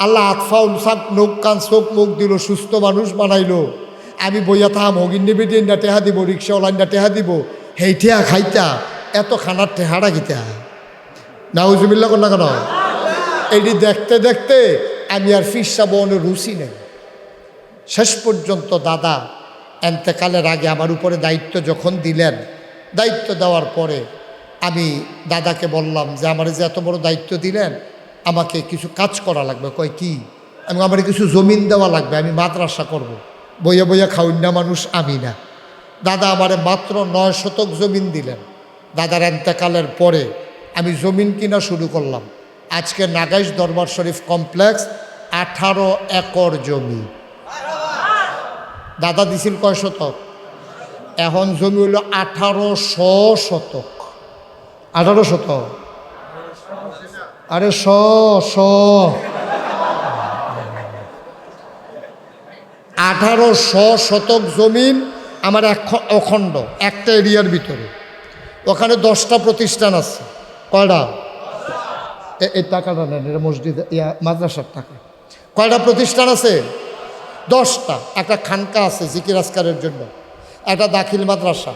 আল্লাহ আতফাউল সাক নখ কান চোখ মুখ দিল, সুস্থ মানুষ বানাইলো। আমি বইয়া থাম হগিন্দি বেটিয়েন্ডা টেহা দিব, রিক্সাওয়ালাইন্ডা টেহা দিব, হেই টেহা খাইতা এত খানার টেহারা গীতা নাউজুবিল্লাহ কর না কেন? এটি দেখতে দেখতে আমি আর ফিরসা বনের রুচি নেই। শেষ পর্যন্ত দাদা এন্তেকালের আগে আমার উপরে দায়িত্ব যখন দিলেন, দায়িত্ব দেওয়ার পরে আমি দাদাকে বললাম যে আমার যে এত বড় দায়িত্ব দিলেন আমাকে কিছু কাজ করা লাগবে। কয় কি? আমি আমার কিছু জমিন দেওয়া লাগবে, আমি মাদ্রাসা করব। বইয়া বইয়া খাউন্না মানুষ আমি না। দাদা আমারে মাত্র 9 শতক জমিন দিলেন। দাদার এন্তেকালের পরে আমি জমিন কিনা শুরু করলাম। আজকে নাগাইশ দরবার শরীফ কমপ্লেক্স 18 একর জমি দাদা দিছিল। কয় শতক? এখন জমি হইল 1800 শতক। 18 শতক, আরে 1800 শতক জমিন আমার অখণ্ড একটা এরিয়ার ভিতরে। ওখানে 10টা প্রতিষ্ঠান আছে। কয়টা? এই টাকাটা নেন, এটা মসজিদ মাদ্রাসার টাকা। কয়টা প্রতিষ্ঠান আছে? 10টা। একটা খানকা আছে জিকির আজকারের জন্য, একটা দাখিল মাদ্রাসা,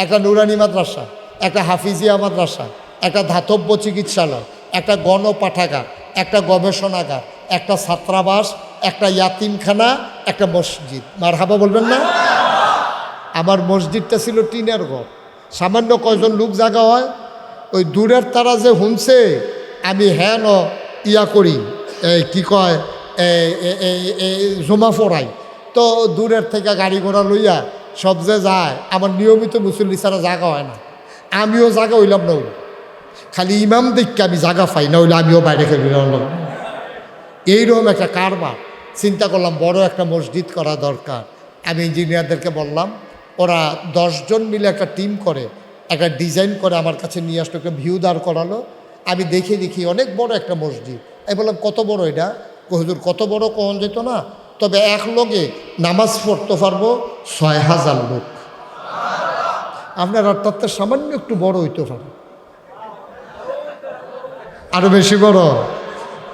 একটা নুরানি মাদ্রাসা, একটা হাফিজিয়া মাদ্রাসা, একটা ধাতব্য চিকিৎসালয়, একটা গণপাঠাগার, একটা গবেষণাগার, একটা ছাত্রাবাস, একটা ইয়াতিমখানা, একটা মসজিদ। মারহাবা বলবেন না? আমার মসজিদটা ছিল টিনের ঘর, সামান্য কয়জন লোক জায়গা হয়। ওই দূরের তারা যে হুনছে আমি হ্যাঁ ইয়া করি, কি কয় জমা ফোরাই, তো দূরের থেকে গাড়ি ঘোড়া লইয়া সব যে যায়। আমার নিয়মিত মুসল্লি ছাড়া জায়গা হয় না, আমিও জায়গা হইলাম না। খালি ইমাম দেখকে আমি জায়গা পাই না, হইলে আমিও বাইরে খেলাম। এইরকম একটা কারবার। চিন্তা করলাম বড় একটা মসজিদ করা দরকার। আমি ইঞ্জিনিয়ারদেরকে বললাম, ওরা 10 জন মিলে একটা টিম করে একটা ডিজাইন করে আমার কাছে নিয়ে আসলো, একটা ভিউ দাঁড় করালো। আমি দেখি অনেক বড় একটা মসজিদ। আমি বললাম কত বড় এটা? হুজুর কত বড় কখন যেত না, তবে এক লোকে নামাজ পড়তে পারবো 6000 লোক। আপনার অর্থাৎ সামান্য একটু বড় হইতে পারে, আরো বেশি বড়।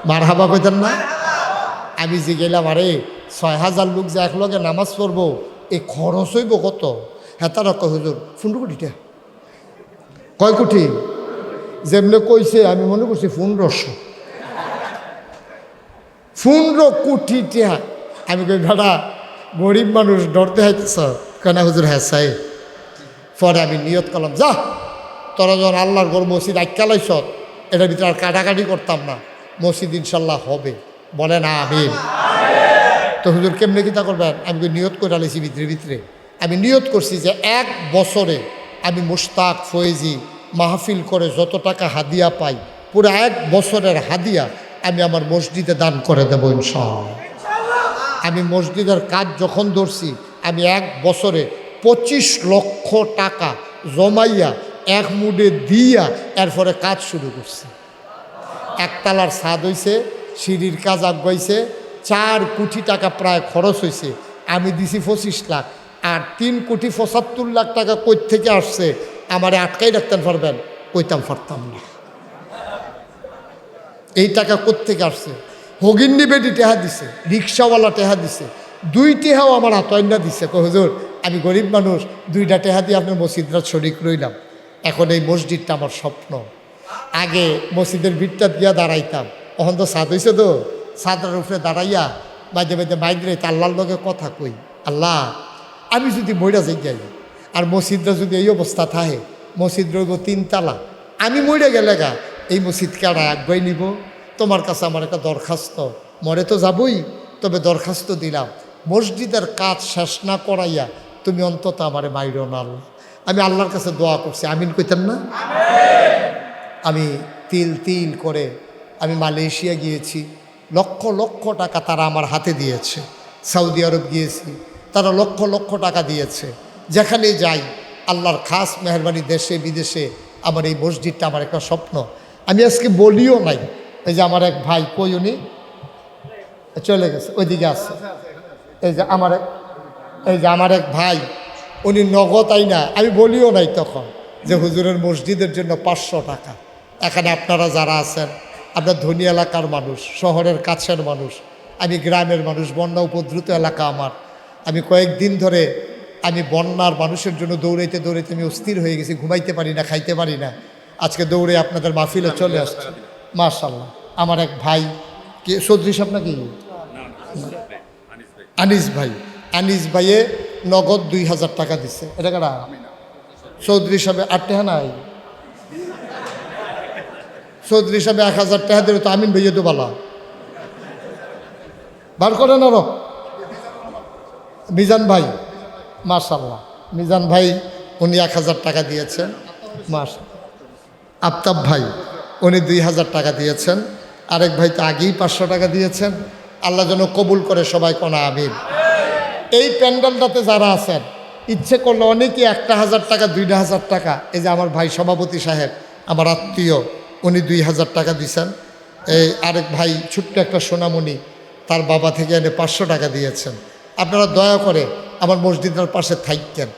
মারহাবা কইতেন না? আমি যে গেলাম, আরে 6000 লোক যে এক লগে নামাজ পড়বো, এই খরচ হইব কত? হ্যাঁ, তারা কয় হুজুর 15 কোটিটা। কয় কোটি? যেমনি কইছে আমি মনে করছি 15 কোটি টাকা। আমি কই ভাড়া গরিব মানুষ ডরতে হাইতেছ কেন? হুজুর হ্যাঁ চাই। পরে আমি নিয়ত করলাম, যা তোরা যখন আল্লাহর ঘর মসজিদ আইকালাইছ, এটার ভিতরে আর কাটাকাটি করতাম না, মসজিদ ইনশাল্লাহ হবে। বলে না আমিন। তো হুজুর কেমনে কিতা করবেন? আমি নিয়ত করে আলাইছি ভিতরে। আমি নিয়ত করছি যে 1 বছরে আমি মুশতাক ফয়েজি মাহফিল করে যত টাকা হাদিয়া পাই, পুরো 1 বছরের হাদিয়া আমি আমার মসজিদে দান করে দেবো ইনশাআল্লাহ। আমি মসজিদের কাজ যখন ধরছি, আমি 1 বছরে 25 লক্ষ টাকা জমাইয়া এক মুডে দিয়া এরপরে কাজ শুরু করছি। একতলার ছাদ হইছে, সিঁড়ির কাজ আগাইছে, 4 কোটি টাকা প্রায় খরচ হয়েছে। আমি দিছি 25 লাখ, আর 3 কোটি 75 লাখ টাকা কই থেকে আসছে আমারে আটকাই রাখতেন পারবেন? কইতাম পারতাম না। এই টাকা কোত্থেকে আসছে? হগিন্নি বেটি টেহা দিছে, রিক্সাওয়ালা টেহা দিছে, 2 টেহাও আমার আতয়না দিছে। হুজুর আমি গরিব মানুষ, 2টা টেহা দিয়ে আপনার মসজিদরা শরিক রইলাম। এখন এই মসজিদটা আমার স্বপ্ন। আগে মসজিদের ভিড়টা দিয়া দাঁড়াইতাম, এখন তো ছাদ হয়েছে, তো ছাদের উপরে দাঁড়াইয়া মাঝে মাঝে মাইন্দ্রে আল্লাহর লগে কথা কই, আল্লাহ আমি যদি মইরা যাই আর মসজিদটা যদি এই অবস্থা থাকে, মসজিদ রইব 3 তালা, আমি মরে গেলে গা এই মসজিদ কারা আগুয়াই নিব? তোমার কাছে আমার একটা দরখাস্ত, মরে তো যাবই, তবে দরখাস্ত দিলাম, মসজিদের কাজ শেষ না করাইয়া তুমি অন্তত আমারে মাইরো না আল্লাহ। আমি আল্লাহর কাছে দোয়া করছি, আমিন কইতেন না? আমি তিল তিল করে আমি মালয়েশিয়া গিয়েছি, লক্ষ লক্ষ টাকা তারা আমার হাতে দিয়েছে। সৌদি আরব গিয়েছি, তারা লক্ষ লক্ষ টাকা দিয়েছে। যেখানে যাই আল্লাহর খাস মেহরবানি, দেশে বিদেশে আমার এই মসজিদটা আমার একটা স্বপ্ন। আমি আজকে বলিও নাই। এই যে আমার এক ভাই, কই উনি চলে গেছে, ওইদিকে আছে। এই যে আমার এক ভাই, উনি নগদ আইনা, আমি বলিও নাই তখন যে হুজুরের মসজিদের জন্য 500 টাকা। এখানে আপনারা যারা আছেন, আপনার ধনী এলাকার মানুষ, শহরের কাছের মানুষ, আমি গ্রামের মানুষ, বন্যা উপদ্রুত এলাকা আমার। আমি কয়েকদিন ধরে আমি বন্যার মানুষের জন্য দৌড়াইতে দৌড়াইতে আমি অস্থির হয়ে গেছি, ঘুমাইতে পারি না, খাইতে পারি না। আজকে দৌড়ে আপনাদের মাহফিলে চলে আসছে। মাশাআল্লাহ। আমার এক ভাই, কে চৌধুরী সাহেব নাকি? আনিস ভাই, আনিস ভাইয়ে নগদ 2000 টাকা দিচ্ছে। এটা কারা? চৌধুরী সাহেব 8 টাকা নাই, চৌধুরী সাহেব 1000 টাকা দিলে তো আমিন ভাইয়ে তো বালা বার করেন। আরো মিজান ভাই, মাশাআল্লাহ, মিজান ভাই উনি 1000 টাকা দিয়েছেন। আফতাব ভাই উনি 2000 টাকা দিয়েছেন। আরেক ভাই তো আগেই 500 টাকা দিয়েছেন। আল্লাহ যেন কবুল করে, সবাই কোনা আমিন। এই প্যান্ডেলটাতে যারা আছেন, ইচ্ছে করলে অনেকেই 1000 টাকা, 2000 টাকা। এই যে আমার ভাই সভাপতি সাহেব, আমার আত্মীয়, উনি 2000 টাকা দিয়েছেন। এই আরেক ভাই ছোট্ট একটা সোনামণি, তার বাবা থেকে এনে 500 টাকা দিয়েছেন। আপনারা দয়া করে আমার মসজিদের পাশে থাকেন।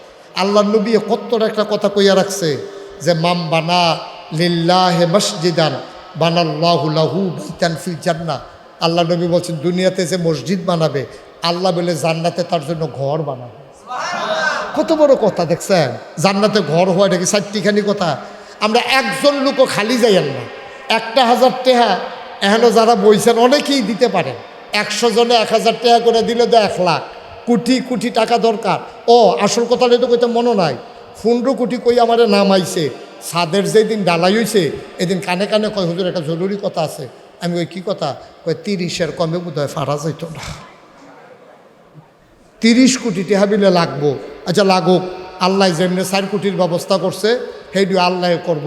আল্লাহ নবী কত্তর একটা কথা কইয়া রাখছে যে মাম বানা লিল্লাহে মসজিদান বানাল্লাহু লাহু বাইতান ফিল জান্নাহ। আল্লাহ নবী বলছেন, দুনিয়াতে যে মসজিদ বানাবে, আল্লাহ বলে জান্নাতে তার জন্য ঘর বানাবে। কত বড় কথা দেখছেন? জান্নাতে ঘর হওয়া, এটা কি 4টিখানি কথা? আমরা একজন লোকও খালি যাইয়েন না। 1000 টাকা এখনো যারা বইছেন অনেকেই দিতে পারেন। 100 জনে 1000 টাকা করে দিলে তো 1 লাখ। কোটি কোটি টাকা দরকার। ও আসল কথাটা তো কইতে মনে নাই, 15 কোটি কই আমারে নাম আইছে। ছাদের যেদিন ডালাই হয়েছে, এদিন কানে কানে কয়, হুজুর একটা জরুরি কথা আছে। আমি ওই কি কথা কয়, 30-এর কমে বোধ হয় ফারা যাইত না। 30 কোটি টাকা বিলে লাগবো। আচ্ছা লাগুক, আল্লাহ যেমনি 4 কোটির ব্যবস্থা করছে সেইটু আল্লাহ করব।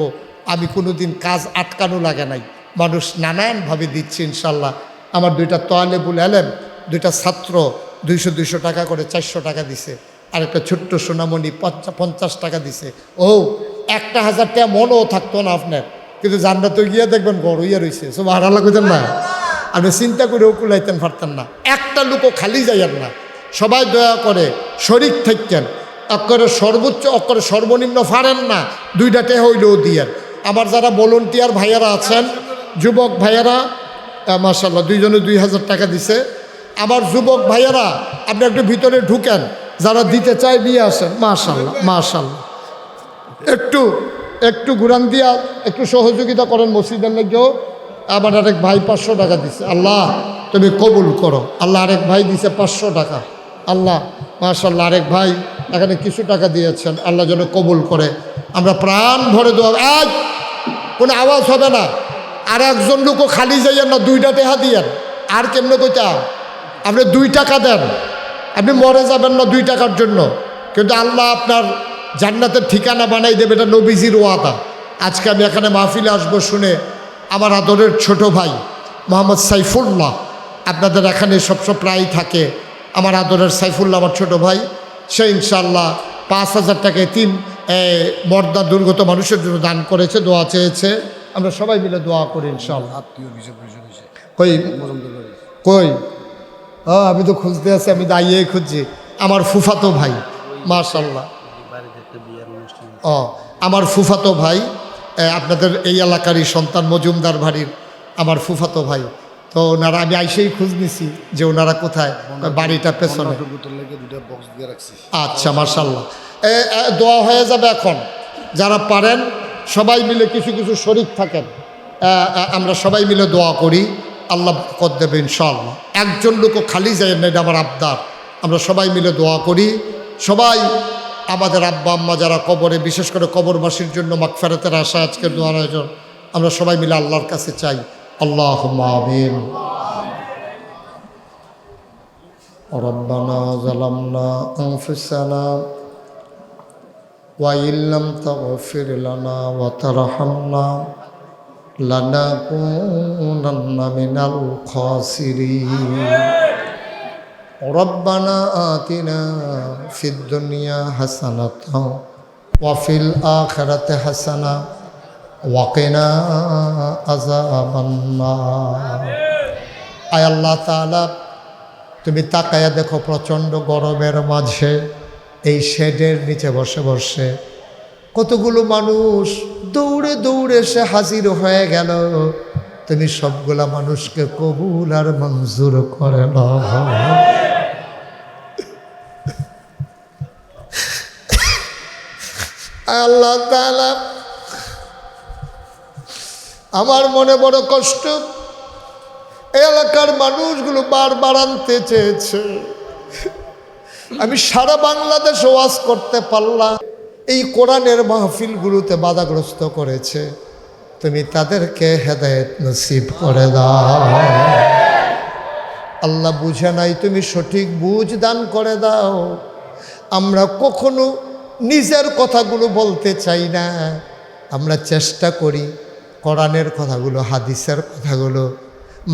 আমি কোনো দিন কাজ আটকানো লাগে নাই, মানুষ নানানভাবে দিচ্ছে ইনশাল্লাহ। আমার 2টা তলেবুল এলেম, 2টা ছাত্র 200 টাকা করে 400 টাকা দিছে। আর একটা ছোট্ট সোনামণি 50 টাকা দিছে। ও 1000 টাকা মনও থাকতো না আপনার, কিন্তু জান্নাতে গিয়ে দেখবেন ঘর হইয়া রয়েছে। সব আড়ালা কইতেন না, আপনি চিন্তা করেও কুলাইতেন পারতেন না। একটা লোকও খালি যাইয়েন না। সবাই দয়া করে শরিক থাকেন। অক্ষরে সর্বোচ্চ, অক্ষরে সর্বনিম্ন ফারেন না, 2টা টাকা হইলেও দিয়েন। আমার যারা ভলেন্টিয়ার ভাইয়ারা আছেন, যুবক ভাইয়ারা, মাশাআল্লাহ 2 জনে 2000 টাকা দিছে। আমার যুবক ভাইয়ারা, আপনি একটু ভিতরে ঢুকেন, যারা দিতে চায় নিয়ে আসেন। মাশাআল্লাহ মাশাআল্লাহ। একটু ঘুরান দিয়া একটু সহযোগিতা করেন মসজিদের লাগেও। আমার আরেক ভাই 500 টাকা দিছে। আল্লাহ তুমি কবুল করো। আল্লাহ আরেক ভাই দিছে 500 টাকা। আল্লাহ মাশাআল্লাহ, আরেক ভাই এখানে কিছু টাকা দিয়েছেন, আল্লাহ যেন কবুল করে। আমরা প্রাণ ভরে দোয়া, আজ কোনো আওয়াজ হবে না। আর একজন লোকও খালি যাইয়েন না, 2টা টাকা দিয়েন। আর কেমনে কইতা, আপনি 2 টাকা দেন, আপনি মরে যাবেন না 2 টাকার জন্য, কিন্তু আল্লাহ আপনার জান্নাতের ঠিকানা বানাই দেবে। এটা নবীজির ওয়াদা। আজকে আমি এখানে মাহফিলে আসবো শুনে আমার আদরের ছোট ভাই মোহাম্মদ সাইফুল্লাহ, আপনাদের এখানে সবসময় প্রায় থাকে। আমার আদরের সাইফুল্লাহ, আমার ছোট ভাই, সে ইনশাল্লাহ 5000 টাকায় 3 মর্দা দুর্গত মানুষের জন্য দান করেছে, দোয়া চেয়েছে। আমরা সবাই মিলে দোয়া করি ইনশাল্লাহ। কই কই আমি তো খুঁজতে আছি, আমি দাঁড়িয়ে খুঁজছি। আমার ফুফাতো ভাই, মাশাআল্লাহ। আমার ফুফাতো ভাই, আপনাদের এই এলাকারই সন্তান, মজুমদার বাড়ির আমার ফুফাতো ভাই। তো ওনারা আমি আইসেই খোঁজ নিছি যে ওনারা কোথায়, বাড়িটা পেছনে। আচ্ছা, মার্শাল্লাহ। দোয়া হয়ে যাবে এখন। যারা পারেন সবাই মিলে কিছু কিছু শরীক থাকেন, আমরা সবাই মিলে দোয়া করি, আল্লাহ বরকত দেবে ইনশাআল্লাহ। একজন লোকও খালি যায় না, এটা আমার আবদার। আমরা সবাই মিলে দোয়া করি। সবাই আমাদের আব্বা আম্মা যারা কবরে, বিশেষ করে কবরবাসীর জন্য মাগফিরাতের আশা আজকের দোয়ার আয়োজন, আমরা সবাই মিলে আল্লাহর কাছে চাই। আল্লাহুম্মা আমিন। রব্বানা যালামনা আনফুসানা ওয়া ইল্লাম তাগফির লানা ওয়া তারহামনা লানাকুনান্না মিনাল খাসিরিন। রব্বানা আতিনা ফিদ দুনিয়া হাসানাতাও ওয়া ফিল আখিরাতি হাসানা ওয়া কিনা আযাবান নার। আয় আল্লাহ তাআলা, তুমি তাকায়া দেখো প্রচণ্ড গরমের মাঝে এই শেডের নিচে বসে বসে কতগুলো মানুষ দৌড়ে দৌড়ে এসে হাজির হয়ে গেল। তুমি সবগুলা মানুষকে কবুল আর মঞ্জুর করে নাও। আল্লাহ তাআলা, আমার মনে বড় কষ্ট। এলাকার মানুষগুলো বারবার আনতে চেয়েছে, আমি সারা বাংলাদেশ ওয়াজ করতে পারলাম। এই কোরআনের মাহফিলগুলোতে বাধাগ্রস্ত করেছে, তুমি তাদেরকে হেদায়েত নসিব করে দাও। আল্লাহ, বুঝে নাই, তুমি সঠিক বুঝ দান করে দাও। আমরা কখনো নিজের কথাগুলো বলতে চাই না, আমরা চেষ্টা করি কোরআনের কথাগুলো, হাদিসের কথাগুলো,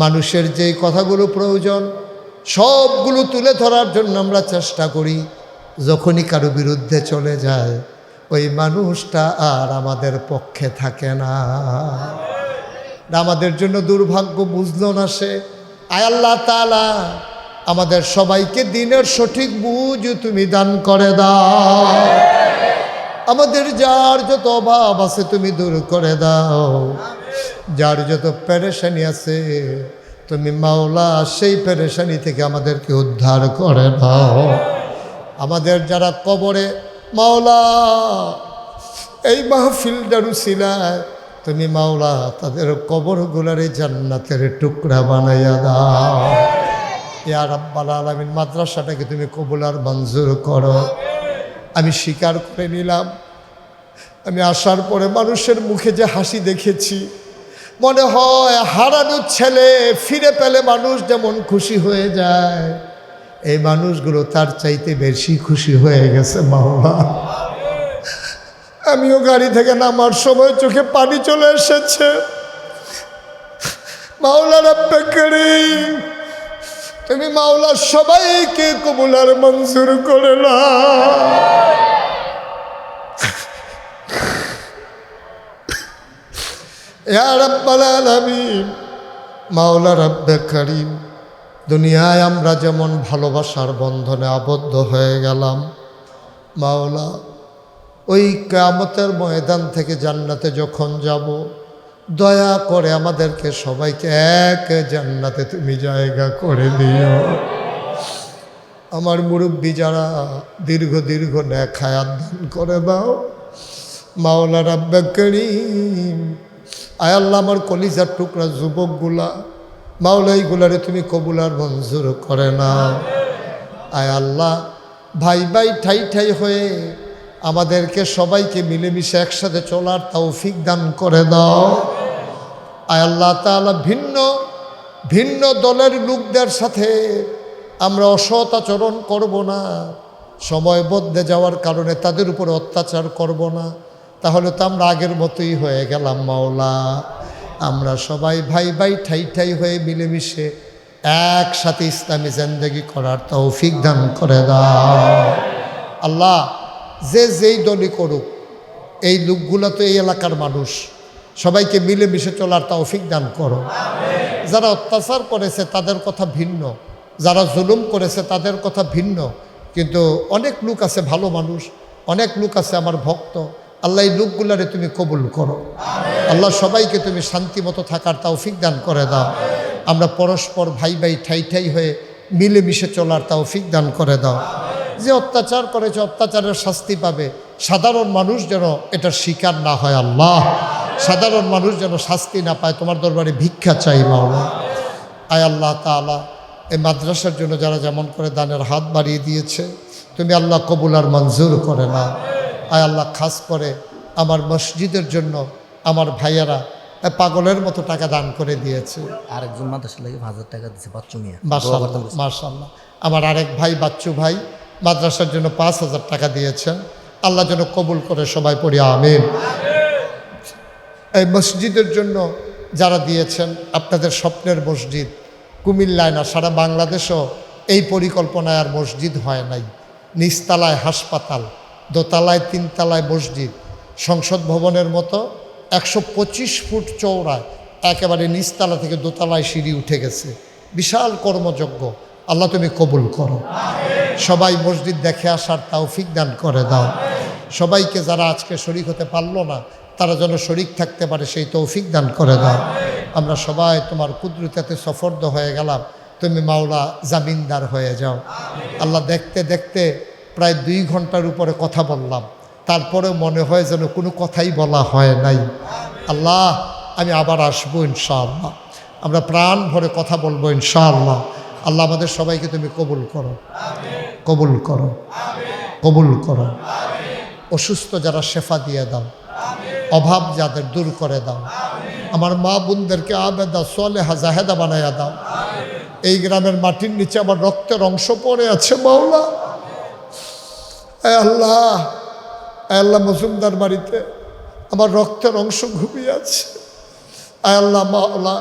মানুষের যেই কথাগুলো প্রয়োজন সবগুলো তুলে ধরার জন্য আমরা চেষ্টা করি। যখনই কারো বিরুদ্ধে চলে যায় ওই মানুষটা আর আমাদের পক্ষে থাকে না। আমাদের জন্য দুর্ভাগ্য, বুঝলো না সে। আয় আল্লাহ তাআলা, আমাদের সবাইকে দিনের সঠিক বুঝ তুমি দান করে দাও। আমাদের যার যত অভাব আছে তুমি দূর করে দাও। যার যত পেরেশানি আছে তুমি মাওলা সেই পেরেশানি থেকে আমাদেরকে উদ্ধার করে দাও। আমাদের যারা কবরে মাওলা এই মাহফিলটার উসিলায় তুমি মাওলা তাদের কবরগুলারে জান্নাতের টুকরা বানাইয়া দাও। ইয়া রাব্বাল আলামিন, মাদ্রাসাটাকে তুমি কবুল আর মঞ্জুর করো। আমি স্বীকার করে নিলাম, আমি আসার পরে মানুষের মুখে যে হাসি দেখেছি, মনে হয় হারানো ছেলে ফিরে পেলে মানুষ যেমন খুশি হয়ে যায়, এই মানুষগুলো তার চাইতে বেশি খুশি হয়ে গেছে মাওলা। আমিও গাড়ি থেকে নামার সময় চোখে পানি চলে এসেছে। মাওলা রব্বে কারীম, তুমি মাওলা সবাইকে কবুল আর মঞ্জুর করে নাও। ইয়া রাব্বাল আলামিন, মাওলা রব্বে কারীম, দুনিয়ায় আমরা যেমন ভালোবাসার বন্ধনে আবদ্ধ হয়ে গেলাম, মাওলা ওই কিয়ামতের ময়দান থেকে জান্নাতে যখন যাব, দয়া করে আমাদেরকে সবাইকে এক জান্নাতে তুমি জায়গা করে দিও। আমার মুরব্বী যারা দীর্ঘ দীর্ঘ নেক হায়াত দান করে দাও মাওলা রব্বে কারীম। আয় আল্লাহ, আমার কলিজার টুকরা যুবকগুলা মাওলা এইগুলারে তুমি কবুল আর মঞ্জুর করে নাও। আয় আল্লাহ, ভাই ভাই ঠাই ঠাই হয়ে আমাদেরকে সবাইকে মিলেমিশে একসাথে চলার তৌফিক দান করে দাও। আয় আল্লাহ তাআলা, ভিন্ন ভিন্ন দলের লোকদের সাথে আমরা অসৎ আচরণ করব না, সময় বদলে যাওয়ার কারণে তাদের উপর অত্যাচার করব না, তাহলে তো আমরা আগের মতোই হয়ে গেলাম মাওলা। আমরা সবাই ভাই ভাই ঠাই ঠাই হয়ে মিলেমিশে একসাথে ইসলামী জিন্দেগি করার তৌফিক দান করে দাও। আল্লাহ, যে যেই দলই করুক, এই লোকগুলো তো এই এলাকার মানুষ, সবাইকে মিলেমিশে চলার তৌফিক দান করো। যারা অত্যাচার করেছে তাদের কথা ভিন্ন, যারা জুলুম করেছে তাদের কথা ভিন্ন, কিন্তু অনেক লোক আছে ভালো মানুষ, অনেক লোক আছে আমার ভক্ত, আল্লাহ এই লোকগুলারে তুমি কবুল করো। আল্লাহ সবাইকে তুমি শান্তি মতো থাকার তৌফিক দান করে দাও। আমরা পরস্পর ভাই ভাই ঠাই ঠাই হয়ে মিলেমিশে চলার তৌফিক দান করে দাও। যে অত্যাচার করেছে অত্যাচারের শাস্তি পাবে, সাধারণ মানুষ যেন এটার শিকার না হয় আল্লাহ। সাধারণ মানুষ যেন শাস্তি না পায়, তোমার দরবারে ভিক্ষা চাই মাওলা। আয় আল্লাহ তাআলা, এই মাদ্রাসার জন্য যারা যেমন করে দানের হাত বাড়িয়ে দিয়েছে, তুমি আল্লাহ কবুল আর মঞ্জুর করে না। আয় আল্লাহ, খাস করে আমার মসজিদের জন্য আমার ভাইয়ারা পাগলের মতো টাকা দান করে দিয়েছে। আরেকজন মাদ্রাসা লাগে 1000 টাকা দিয়েছে, বাচ্চু মিয়া। মাশাআল্লাহ মাশাআল্লাহ। আমার আরেক ভাই বাচ্চু ভাই মাদ্রাসার জন্য 5000 টাকা দিয়েছেন। আল্লাহ যেন কবুল করে, সবাই পড়ি আমিন। এই মসজিদের জন্য যারা দিয়েছেন, আপনাদের স্বপ্নের মসজিদ কুমিল্লায় না সারা বাংলাদেশও এই পরিকল্পনায় আর মসজিদ হয় নাই। নিচতলায় হাসপাতাল, দোতলায় 3 তলায় মসজিদ, সংসদ ভবনের মতো 125 ফুট চওড়ায় একেবারে নিচতলা থেকে দোতলায় সিঁড়ি উঠে গেছে। বিশাল কর্মযজ্ঞ। আল্লাহ তুমি কবুল করো। সবাই মসজিদ দেখে আসার তৌফিক দান করে দাও। সবাইকে যারা আজকে শরীক হতে পারলো না, তারা যেন শরীক থাকতে পারে, সেই তৌফিক দান করে দাও। আমরা সবাই তোমার কুদরতে সফর্দ হয়ে গেলাম, তুমি মাওলা জামিনদার হয়ে যাও। আল্লাহ, দেখতে দেখতে প্রায় 2 ঘন্টার উপরে কথা বললাম, তারপরেও মনে হয় যেন কোনো কথাই বলা হয় নাই। আল্লাহ, আমি আবার আসবো ইনশাআল্লাহ, আমরা প্রাণ ভরে কথা বলবো ইনশাআল্লাহ। আল্লাহ, আমাদের সবাইকে তুমি কবুল করো, কবুল করো, কবুল করো। অসুস্থ যারা শেফা দিয়ে দাও, অভাব যাদের দূর করে দাও। আমার মা বোনদেরকে আবেদা সোলেহা জাহেদা বানাইয়া দাও। এই গ্রামের মাটির নিচে আমার রক্তের অংশ পড়ে আছে মাওলা। আল্লাহ, আল্লাহ, মজুমদার বাড়িতে আমার রক্তের অংশ ঘুমিয়ে আছে। আল্লাহ মাওলা,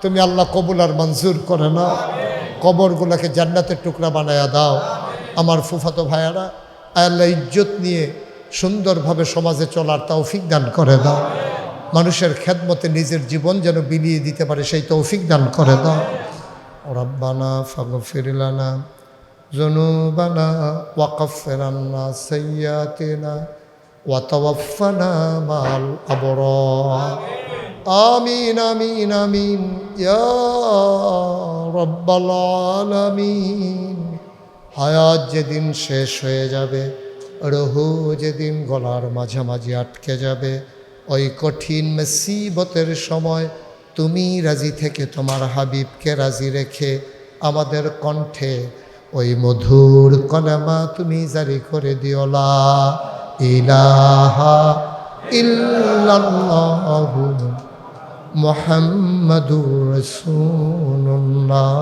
তুমি আল্লাহ কবুল আর মঞ্জুর করে নাও। কবরগুলোকে জান্নাতের টুকরা বানায়া দাও। আমার ফুফাতো ভাইয়ারা, আল্লাহ ইজ্জত নিয়ে সুন্দরভাবে সমাজে চলার তৌফিক দান করে দাও। মানুষের খেদমতে নিজের জীবন যেন বিলিয়ে দিতে পারে, সেই তৌফিক দান করে দাও। রব্বানা ফাগফির লানা যুনুবানা ওয়াকাফির আন্না সাইয়্যাতিনা ওয়া তাওয়াফানা মাল আবরার। আমিন আমিন আমিন ইয়া রাব্বাল আলামিন। হায়াত যেদিন শেষ হয়ে যাবে, রুহু যেদিন গলার মাঝামাঝি আটকে যাবে, ওই কঠিন মুসিবতের সময় তুমি রাজি থেকে তোমার হাবিবকে রাজি রেখে আমাদের কণ্ঠে ওই মধুর কলেমা তুমি জারি করে দিও, লা ইলাহা ইল্লাল্লাহু মুহাম্মাদুর রাসূলুল্লাহ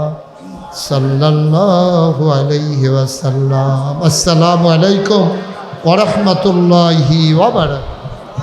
সাল্লাল্লাহু আলাইহি ওয়াসাল্লাম। আসসালামু আলাইকুম ওয়া রাহমাতুল্লাহি ওয়া বারাকাতুহু।